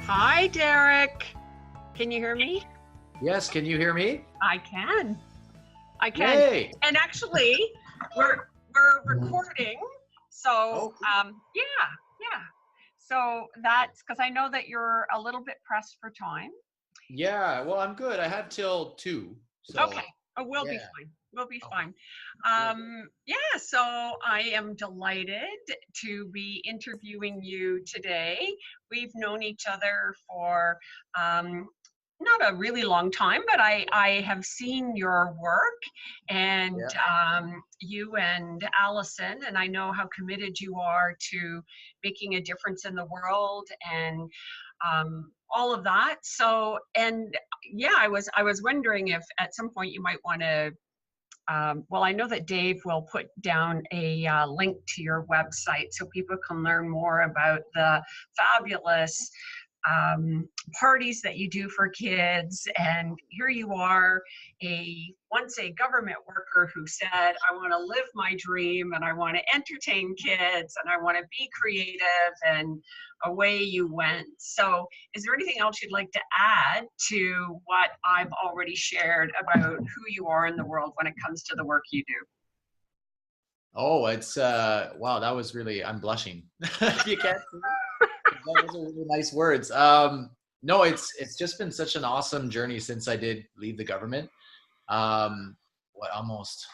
Hi, Derek. Can you hear me? Yes, can you hear me? I can. Yay! And actually, we're recording. So, yeah. So that's because I know that you're a little bit pressed for time. Yeah, well, I'm good. I have till 2. So Okay. Oh, we'll be yeah. fine. We'll be Oh, fine. good. Yeah, so I am delighted to be interviewing you today. We've known each other for not a really long time, but I have seen your work and Yeah. you and Allison, and I know how committed you are to making a difference in the world and all of that. So, and yeah, I was wondering if at some point you might want to. Well, I know that Dave will put down a link to your website so people can learn more about the fabulous parties that you do for kids. And here you are, once a government worker who said, I want to live my dream and I want to entertain kids and I want to be creative, and away you went. So is there anything else you'd like to add to what I've already shared about who you are in the world when it comes to the work you do? Oh, it's wow, that was really, I'm blushing. You can't see. Those are really nice words. No, it's just been such an awesome journey since I did leave the government. Almost,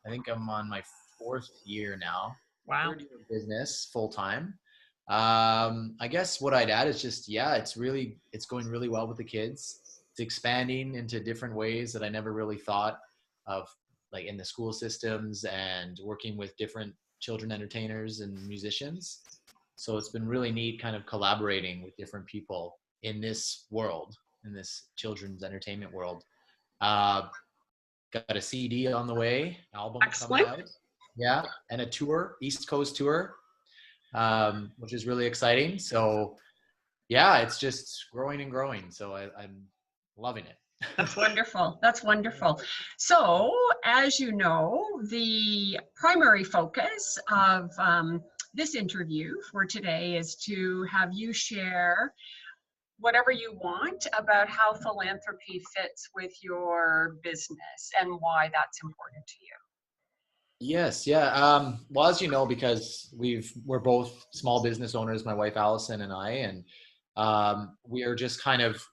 I think I'm on my 4th year now. Wow. 3rd year of business full time. I guess what I'd add is just, yeah, it's going really well with the kids. It's expanding into different ways that I never really thought of, like in the school systems and working with different children entertainers and musicians. So it's been really neat kind of collaborating with different people in this world, in this children's entertainment world. Got a CD on the way, album coming Excellent. out. Yeah, and a tour, East Coast tour, which is really exciting. So yeah, it's just growing and growing. So I'm loving it. That's wonderful. That's wonderful. So, as you know, the primary focus of this interview for today is to have you share whatever you want about how philanthropy fits with your business and why that's important to you. Yes, yeah. Well, as you know, because we're both small business owners, my wife Allison and I, and we are just kind of,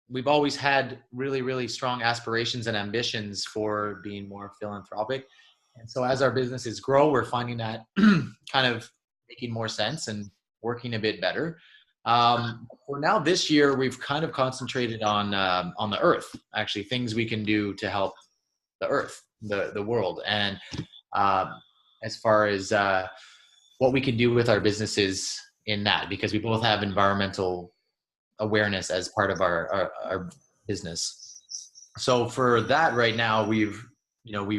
we've always had really, really strong aspirations and ambitions for being more philanthropic. And so as our businesses grow, we're finding that kind of making more sense and working a bit better. For now, this year, we've kind of concentrated on the earth, actually, things we can do to help the earth, the world. And as far as what we can do with our businesses in that, because we both have environmental awareness as part of our business. So for that right now, we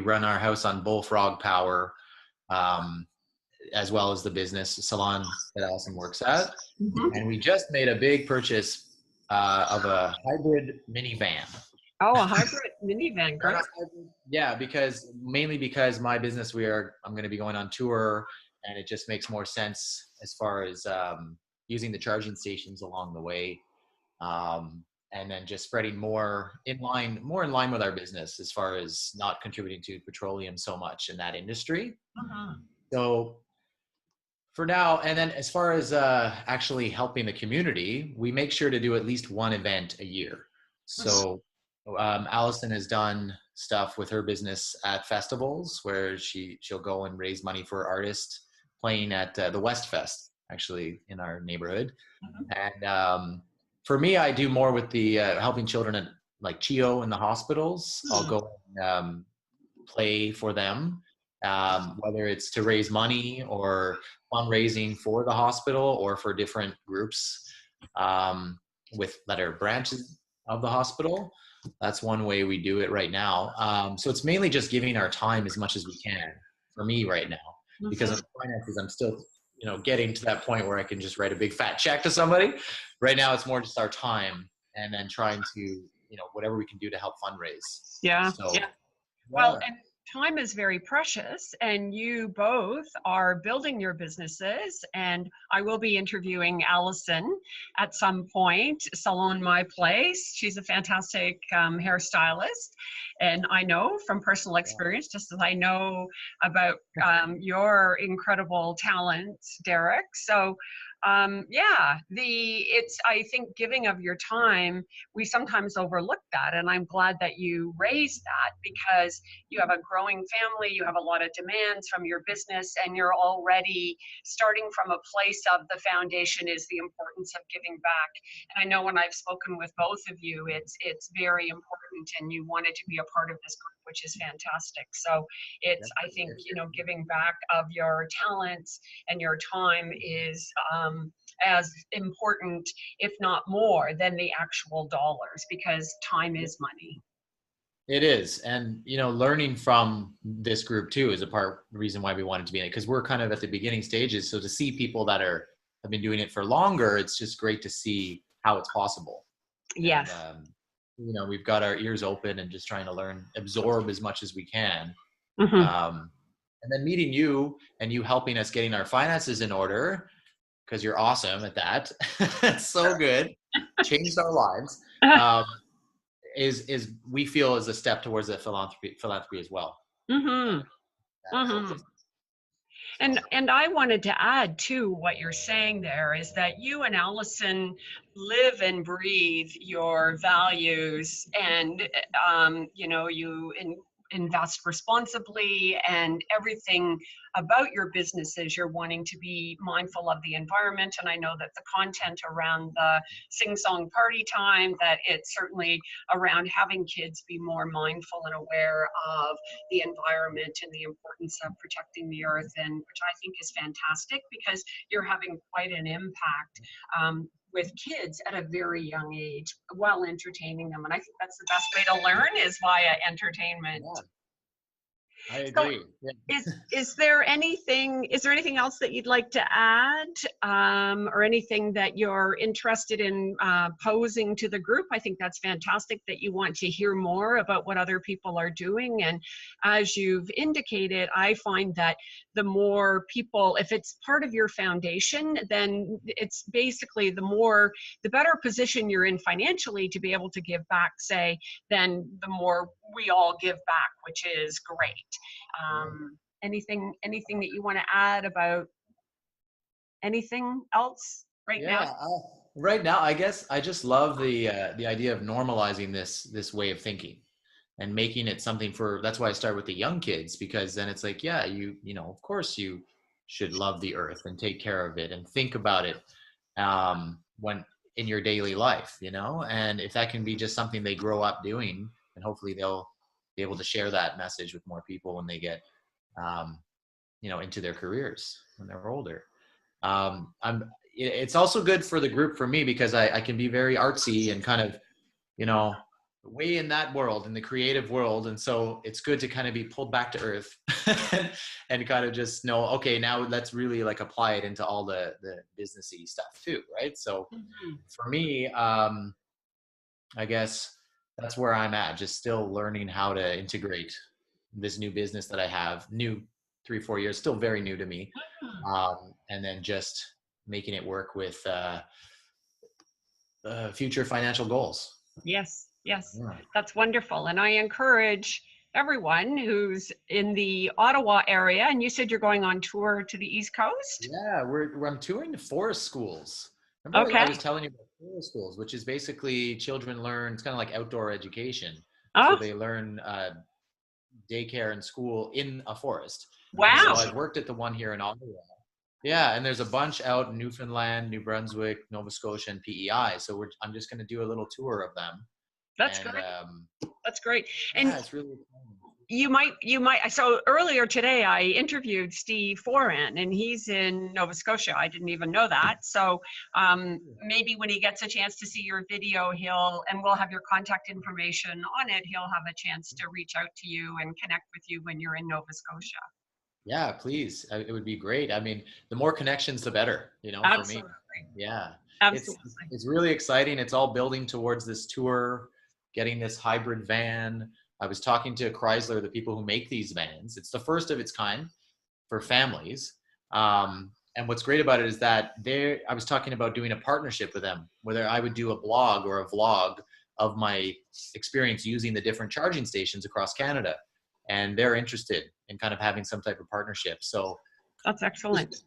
run our house on bullfrog power, as well as the business salon that Allison works at. Mm-hmm. And we just made a big purchase of a hybrid minivan. Oh, a hybrid minivan, great. Yeah, mainly because my business, I'm going to be going on tour, and it just makes more sense as far as using the charging stations along the way. And then just spreading more in line with our business as far as not contributing to petroleum so much in that industry. Uh-huh. So for now, and then as far as actually helping the community, we make sure to do at least one event a year. So Allison has done stuff with her business at festivals where she'll go and raise money for artists playing at the West Fest, actually in our neighborhood. Mm-hmm. And for me, I do more with the helping children at like CHIO in the hospitals. I'll go and play for them, whether it's to raise money or fundraising for the hospital or for different groups that are branches of the hospital. That's one way we do it right now. So it's mainly just giving our time as much as we can for me right now, because of finances, I'm still getting to that point where I can just write a big fat check to somebody. Right now, it's more just our time and then trying to, whatever we can do to help fundraise. Yeah. So, yeah. Well, and time is very precious, and you both are building your businesses, and I will be interviewing Allison at some point. Salon My Place, she's a fantastic hairstylist, and I know from personal experience, just as I know about your incredible talent, Derek. So yeah, it's, I think, giving of your time, we sometimes overlook that, and I'm glad that you raised that, because you have a growing family, you have a lot of demands from your business, and you're already starting from a place of the foundation is the importance of giving back. And I know when I've spoken with both of you, it's very important, and you wanted to be a part of this group, which is fantastic. So it's, I think, you know, giving back of your talents and your time is as important, if not more, than the actual dollars, because time is money. It is. And, you know, learning from this group too is reason why we wanted to be in it, because we're kind of at the beginning stages. So to see people that have been doing it for longer, it's just great to see how it's possible. Yes. And, you know, we've got our ears open and just trying to learn, absorb as much as we can. And then meeting you and you helping us getting our finances in order, because you're awesome at that. It's so good. Changed our lives. Is we feel is a step towards the philanthropy as well. And I wanted to add to what you're saying there is that you and Allison live and breathe your values, and you know, you invest responsibly, and everything about your businesses, you're wanting to be mindful of the environment. And I know that the content around the sing-song party time, that it's certainly around having kids be more mindful and aware of the environment and the importance of protecting the earth, and which I think is fantastic, because you're having quite an impact with kids at a very young age while entertaining them. And I think that's the best way to learn, is via entertainment. Yeah, I agree. So, yeah. is there anything else that you'd like to add, or anything that you're interested in posing to the group? I think that's fantastic that you want to hear more about what other people are doing. And as you've indicated, I find that the more people, if it's part of your foundation, then it's basically the better position you're in financially to be able to give back, say, then the more we all give back, which is great. Anything that you want to add about anything else right now? Right now, I guess I just love the idea of normalizing this way of thinking and making it something that's why I start with the young kids, because then it's like, yeah, you know, of course you should love the earth and take care of it and think about it when in your daily life, you know, and if that can be just something they grow up doing, and hopefully they'll be able to share that message with more people when they get you know, into their careers when they're older. It's also good for the group, for me, because I can be very artsy and kind of, you know, way in that world, in the creative world. And so it's good to kind of be pulled back to earth and kind of just know, okay, now let's really like apply it into all the businessy stuff too. Right. So for me, I guess that's where I'm at, just still learning how to integrate this new business that I have, new 3-4 years, still very new to me. And then just making it work with future financial goals. Yes. Yeah. That's wonderful. And I encourage everyone who's in the Ottawa area, and you said you're going on tour to the East Coast? Yeah, I'm touring the forest schools. Remember, I was telling you about forest schools, which is basically children learn, it's kind of like outdoor education. So they learn daycare and school in a forest. Wow. So I've worked at the one here in Ottawa. Yeah, and there's a bunch out in Newfoundland, New Brunswick, Nova Scotia, and PEI. So I'm just going to do a little tour of them. That's great. That's great. And yeah, it's really fun. You might. So earlier today, I interviewed Steve Foran, and he's in Nova Scotia. I didn't even know that. So maybe when he gets a chance to see your video, we'll have your contact information on it. He'll have a chance to reach out to you and connect with you when you're in Nova Scotia. Yeah, please. It would be great. I mean, the more connections, the better, you know, Absolutely. for me. Yeah. Absolutely. It's really exciting. It's all building towards this tour, getting this hybrid van, I was talking to Chrysler, the people who make these vans. It's the first of its kind for families. And what's great about it is that I was talking about doing a partnership with them, whether I would do a blog or a vlog of my experience using the different charging stations across Canada. And they're interested in kind of having some type of partnership. So That's excellent. just,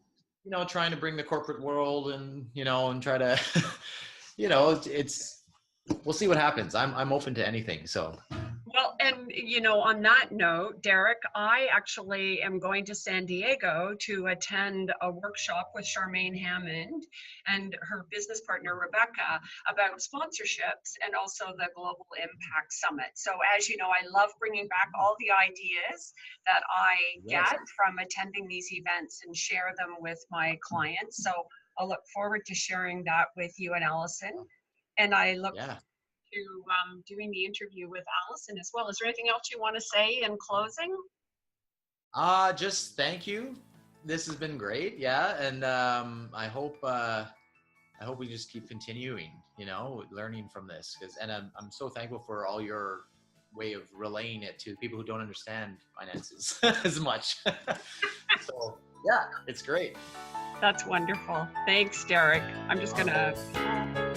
trying to bring the corporate world and, and try to, it's, we'll see what happens. I'm open to anything. So. Well, and on that note, Derek, I actually am going to San Diego to attend a workshop with Charmaine Hammond and her business partner, Rebecca, about sponsorships and also the Global Impact Summit. So as you know, I love bringing back all the ideas that I get from attending these events and share them with my clients. So I'll look forward to sharing that with you and Allison. And I look to doing the interview with Allison as well. Is there anything else you want to say in closing? Just thank you. This has been great. Yeah. And I hope we just keep continuing, learning from this. And I'm so thankful for all your way of relaying it to people who don't understand finances as much. So yeah, it's great. That's wonderful. Thanks, Derek. I'm just going to